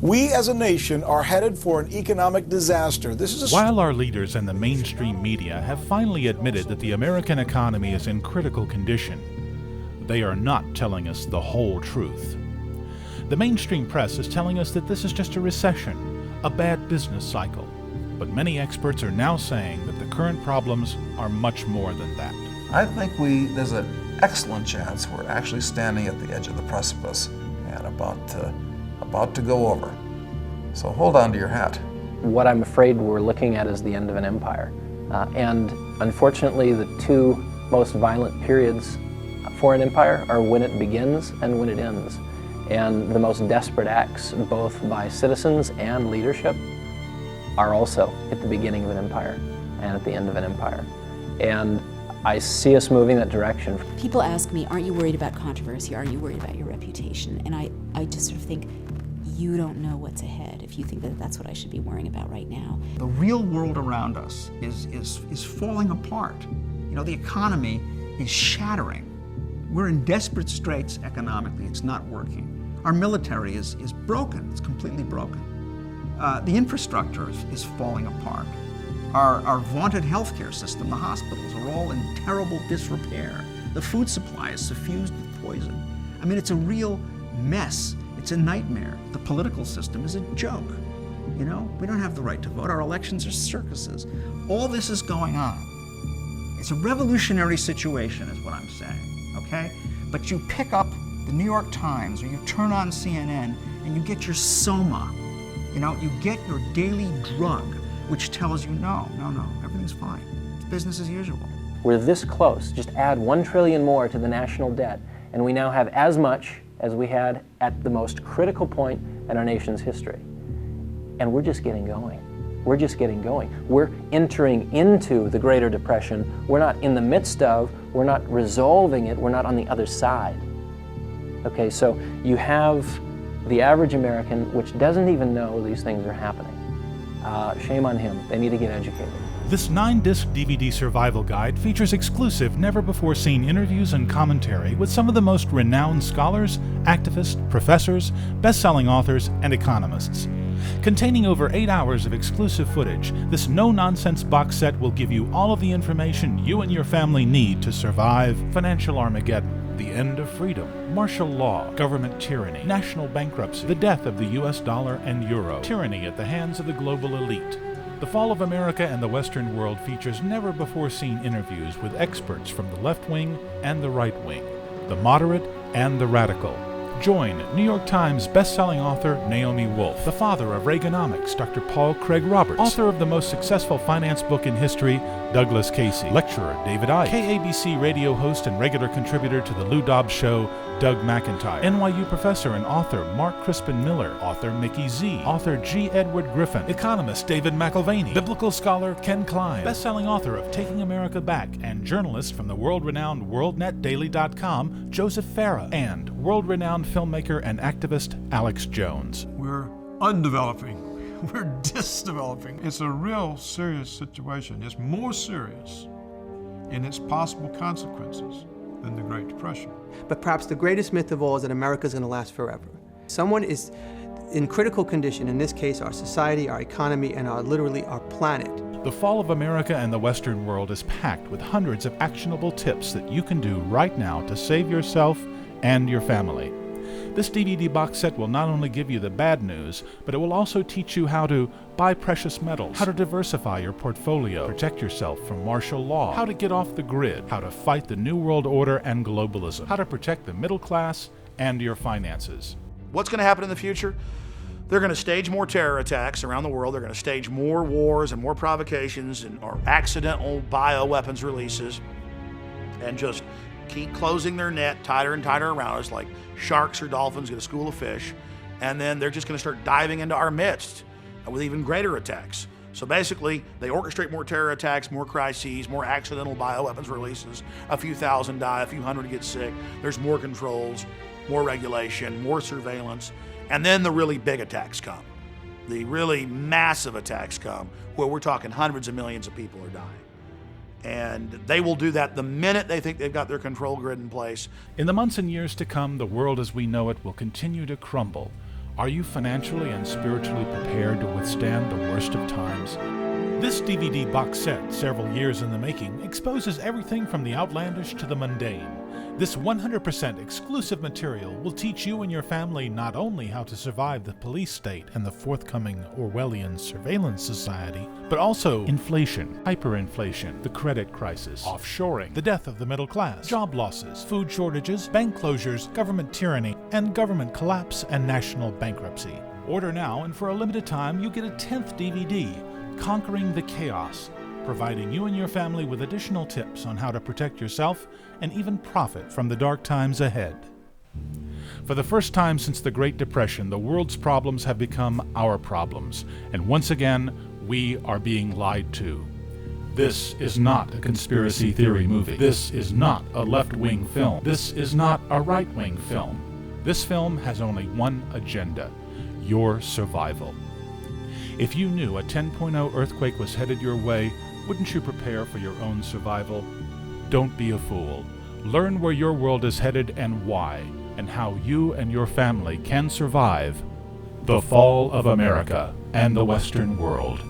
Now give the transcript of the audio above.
We as a nation are headed for an economic disaster. While our leaders and the mainstream media have finally admitted that the American economy is in critical condition, they are not telling us the whole truth. The mainstream press is telling us that this is just a recession, a bad business cycle. But many experts are now saying that the current problems are much more than that. I think there's an excellent chance we're actually standing at the edge of the precipice and about to go over. So hold on to your hat. What I'm afraid we're looking at is the end of an empire. And unfortunately, the two most violent periods for an empire are when it begins and when it ends. And the most desperate acts, both by citizens and leadership, are also at the beginning of an empire and at the end of an empire. And I see us moving that direction. People ask me, aren't you worried about controversy? Are you worried about your reputation? And I just sort of think, you don't know what's ahead if you think that that's what I should be worrying about right now. The real world around us is falling apart. You know, the economy is shattering. We're in desperate straits economically. It's not working. Our military is broken. It's completely broken. The infrastructure is falling apart. Our vaunted healthcare system, the hospitals, are all in terrible disrepair. The food supply is suffused with poison. I mean, it's a real mess. It's a nightmare. The political system is a joke. You know, we don't have the right to vote. Our elections are circuses. All this is going on. It's a revolutionary situation, is what I'm saying, okay? But you pick up the New York Times or you turn on CNN and you get your soma. You know, you get your daily drug, which tells you, no, everything's fine. It's business as usual. We're this close. Just add $1 trillion more to the national debt, and we now have as much as we had at the most critical point in our nation's history. And we're just getting going. We're just getting going. We're entering into the Greater Depression. We're not in the midst of, we're not resolving it, we're not on the other side. Okay, so you have the average American, which doesn't even know these things are happening. Shame on him. They need to get educated. This 9-disc DVD survival guide features exclusive, never-before-seen interviews and commentary with some of the most renowned scholars, activists, professors, best-selling authors, and economists. Containing over 8 hours of exclusive footage, this no-nonsense box set will give you all of the information you and your family need to survive financial Armageddon, the end of freedom, martial law, government tyranny, national bankruptcy, the death of the US dollar and euro, tyranny at the hands of the global elite. The Fall of America and the Western World features never-before-seen interviews with experts from the left wing and the right wing, the moderate and the radical. Join New York Times best-selling author Naomi Wolf, the father of Reaganomics, Dr. Paul Craig Roberts, author of the most successful finance book in history, Douglas Casey, lecturer David Icke, KABC radio host and regular contributor to The Lou Dobbs Show, Doug McIntyre, NYU professor and author Mark Crispin Miller, author Mickey Z, author G. Edward Griffin, economist David McIlvaney, biblical scholar Ken Klein, best-selling author of Taking America Back, and journalist from the world-renowned WorldNetDaily.com, Joseph Farah, and world-renowned filmmaker and activist Alex Jones. We're undeveloping. We're disdeveloping. It's a real serious situation. It's more serious in its possible consequences than the Great Depression. But perhaps the greatest myth of all is that America is going to last forever. Someone is in critical condition, in this case our society, our economy, and literally our planet. The Fall of America and the Western World is packed with hundreds of actionable tips that you can do right now to save yourself and your family. This DVD box set will not only give you the bad news, but it will also teach you how to buy precious metals, how to diversify your portfolio, protect yourself from martial law, how to get off the grid, how to fight the New World Order and globalism, how to protect the middle class and your finances. What's going to happen in the future? They're going to stage more terror attacks around the world. They're going to stage more wars and more provocations or accidental bioweapons releases and just keep closing their net tighter and tighter around us like sharks or dolphins get a school of fish. And then they're just going to start diving into our midst with even greater attacks. So basically, they orchestrate more terror attacks, more crises, more accidental bioweapons releases. A few thousand die, a few hundred get sick. There's more controls, more regulation, more surveillance. And then the really big attacks come. The really massive attacks come where we're talking hundreds of millions of people are dying. And they will do that the minute they think they've got their control grid in place. In the months and years to come, the world as we know it will continue to crumble. Are you financially and spiritually prepared to withstand the worst of times? This DVD box set, several years in the making, exposes everything from the outlandish to the mundane. This 100% exclusive material will teach you and your family not only how to survive the police state and the forthcoming Orwellian surveillance society, but also inflation, hyperinflation, the credit crisis, offshoring, the death of the middle class, job losses, food shortages, bank closures, government tyranny, and government collapse and national bankruptcy. Order now, and for a limited time, you get a 10th DVD, Conquering the Chaos, providing you and your family with additional tips on how to protect yourself and even profit from the dark times ahead. For the first time since the Great Depression, the world's problems have become our problems, and once again, we are being lied to. This is not a conspiracy theory movie. This is not a left-wing film. This is not a right-wing film. This film has only one agenda: your survival. If you knew a 10.0 earthquake was headed your way, wouldn't you prepare for your own survival? Don't be a fool. Learn where your world is headed and why, and how you and your family can survive the fall of America and the Western world.